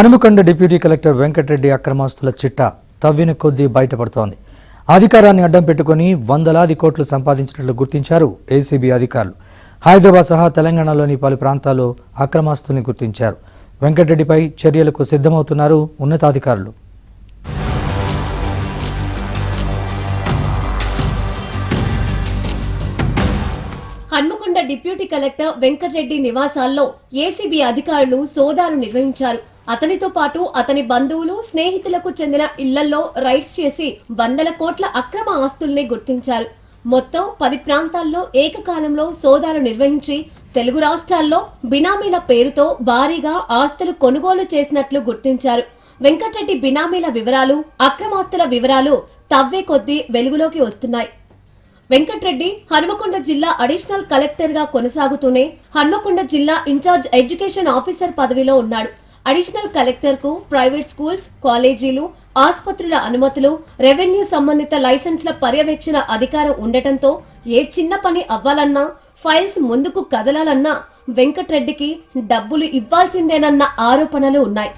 Hanumakonda deputy collector Venkatareddy అక్రమాస్తుల చిట్టా తవ్విన కొద్దీ బయటపడుతోంది. అధికారాన్ని అడ్డం పెట్టుకుని వందలాది కోట్లు సంపాదించినట్లు గుర్తించారు ఏసీబీ అధికారులు. హైదరాబాద్ సహా తెలంగాణలోని పలు ప్రాంతాల్లో అక్రమాస్తుల్ని గుర్తించారు. వెంకటరెడ్డిపై చర్యలకు సిద్ధమవుతున్నారు ఉన్నతాధికారులు. హన్మకొండ డిప్యూటీ కలెక్టర్ వెంకటరెడ్డి నివాసాల్లో ఏసీబీ అధికారులు సోదాలు నిర్వహించారు. అతనితో పాటు అతని బంధువులు, స్నేహితులకు చెందిన ఇళ్లలో రైడ్స్ చేసి వందల కోట్ల అక్రమ ఆస్తుల్ని గుర్తించారు. మొత్తం 10 ప్రాంతాల్లో ఏకకాలంలో సోదాలు నిర్వహించి తెలుగు రాష్ట్రాల్లో బినామీల పేరుతో భారీగా ఆస్తులు కొనుగోలు చేసినట్లు గుర్తించారు. వెంకటరెడ్డి బినామీల వివరాలు, అక్రమాస్తుల వివరాలు తవ్వే కొద్దీ వెలుగులోకి వస్తున్నాయి. వెంకటరెడ్డి హనుమకొండ జిల్లా అడిషనల్ కలెక్టర్ గా కొనసాగుతూనే హనుమకొండ జిల్లా ఇన్ఛార్జ్ ఎడ్యుకేషన్ ఆఫీసర్ పదవిలో ఉన్నాడు. అడిషనల్ కలెక్టర్ కు ప్రైవేట్ స్కూల్స్, కాలేజీలు, ఆసుపత్రుల అనుమతులు, రెవెన్యూ సంబంధిత లైసెన్స్ల పర్యవేక్షణ అధికారం ఉండటంతో ఏ చిన్న పని అవ్వాలన్నా, ఫైల్స్ ముందుకు కదలాలన్నా వెంకటరెడ్డికి డబ్బులు ఇవ్వాల్సిందేనన్న ఆరోపణలు ఉన్నాయి.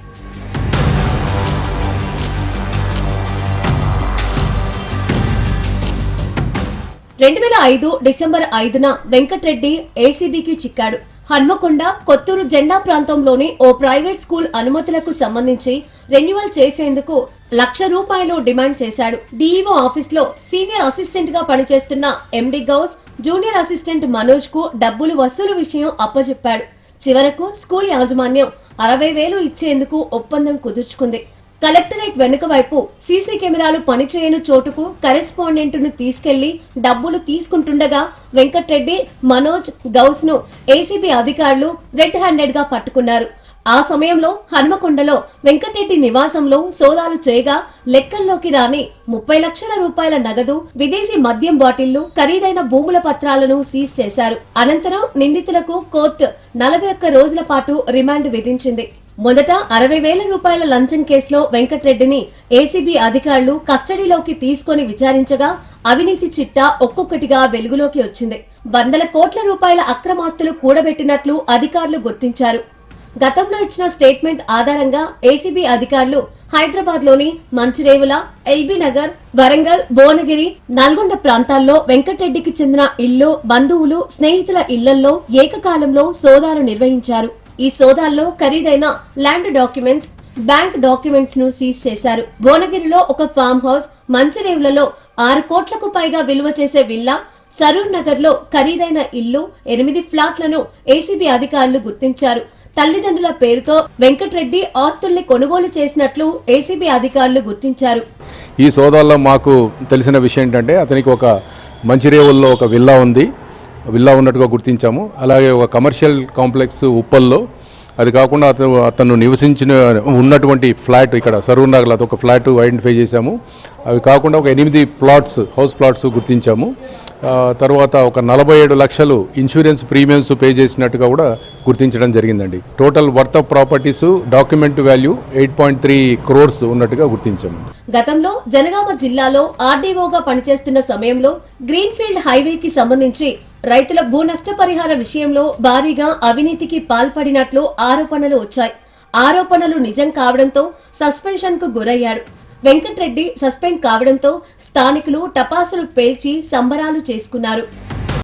2005 డిసెంబర్ 5న వెంకటరెడ్డి ఏసీబీకి చిక్కాడు. హన్మకొండ, కొత్తూరు జెండా ప్రాంతంలోని ఓ ప్రైవేట్ స్కూల్ అనుమతులకు సంబంధించి రెన్యువల్ చేసేందుకు ₹1,00,000 డిమాండ్ చేశాడు. డీఈఓ ఆఫీస్ లో సీనియర్ అసిస్టెంట్ గా పనిచేస్తున్న ఎండి గౌస్, జూనియర్ అసిస్టెంట్ మనోజ్ కు డబ్బులు వసూలు విషయం అప్పచెప్పాడు. చివరకు స్కూల్ యాజమాన్యం 60,000 ఇచ్చేందుకు ఒప్పందం కుదుర్చుకుంది. కలెక్టరేట్ వెనుక వైపు సీసీ కెమెరాలు పనిచేయని చోటుకు కరెస్పాండెంట్ ను తీసుకెళ్లి డబ్బులు తీసుకుంటుండగా వెంకటరెడ్డి, మనోజ్, గౌస్ ను ఏసీబీ అధికారులు రెడ్ హ్యాండెడ్ గా పట్టుకున్నారు. ఆ సమయంలో హన్మకొండలో వెంకటరెడ్డి నివాసంలో సోదాలు చేయగా లెక్కల్లోకి రాని ₹30 లక్షల నగదు, విదేశీ మద్యం బాటిళ్లు, ఖరీదైన భూముల పత్రాలను సీజ్ చేశారు. అనంతరం నిందితులకు కోర్టు 41 రోజుల పాటు రిమాండ్ విధించింది. మొదట ₹60,000 లంచం కేసులో వెంకటరెడ్డిని ఏసీబీ అధికారులు కస్టడీలోకి తీసుకొని విచారించగా అవినీతి చిట్టా ఒక్కొక్కటిగా వెలుగులోకి వచ్చింది. వందల కోట్ల రూపాయల అక్రమాస్తులు కూడబెట్టినట్లు అధికారులు గుర్తించారు. గతంలో ఇచ్చిన స్టేట్మెంట్ ఆధారంగా ఏసీబీ అధికారులు హైదరాబాద్ లోని మంచిరేవుల, ఎల్బీ నగర్, వరంగల్, భువనగిరి, నల్గొండ ప్రాంతాల్లో వెంకటరెడ్డికి చెందిన ఇల్లు, బంధువులు, స్నేహితుల ఇళ్లలో ఏకకాలంలో సోదాలు నిర్వహించారు. ఈ సోదాల్లో ఖరీదైన ల్యాండ్ డాక్యుమెంట్స్, బ్యాంక్ డాక్యుమెంట్స్ ను సీజ్ చేశారు. భువనగిరిలో ఒక ఫామ్ హౌస్, మంచిరేవులలో 6 కోట్లకు పైగా విలువ చేసే విల్లా, సరూర్ నగర్ లో ఖరీదైన ఇల్లు, 8 ఫ్లాట్లను ఏసీబీ అధికారులు గుర్తించారు. తల్లిదండ్రుల పేరుతో వెంకటరెడ్డి ఆస్తుల్ని కొనుగోలు చేసినట్లు ఏసీబీ అధికారులు గుర్తించారు. ఈ సోదాల్లో మాకు తెలిసిన విషయం ఏంటంటే అతనికి ఒక మంచిరేవుల్లో ఒక విల్లా ఉంది, విల్లా ఉన్నట్టుగా గుర్తించాము. అలాగే ఒక కమర్షియల్ కాంప్లెక్స్ ఉప్పల్లో, అది కాకుండా అతను నివసించిన ఉన్నటువంటి ఫ్లాట్ ఇక్కడ సరూర్ నగర్లో ఒక ఫ్లాట్ ఐడెంటిఫై చేశాము. అవి కాకుండా ఒక 8 ప్లాట్స్, హౌస్ ప్లాట్స్ గుర్తించాము. తర్వాత ఒక 47 లక్షలు ఇన్సూరెన్స్ ప్రీమియమ్స్ పే చేసినట్టుగా కూడా గుర్తించడం జరిగిందండి. Total worth of properties, document value 8.3 crores ఉన్నట్టుగా గుర్తించాము. గతంలో జనగామ జిల్లాలో ఆర్డీఓగా పనిచేస్తున్న సమయంలో గ్రీన్ఫీల్డ్ హైవేకి సంబంధించి రైతుల భూ నష్టపరిహార విషయంలో భారీగా అవినీతికి పాల్పడినట్లు ఆరోపణలు వచ్చాయి. ఆరోపణలు నిజం కావడంతో సస్పెన్షన్ కు గురయ్యాడు. వెంకటరెడ్డి సస్పెండ్ కావడంతో స్థానికులు టపాసులు పేల్చి సంబరాలు చేసుకున్నారు.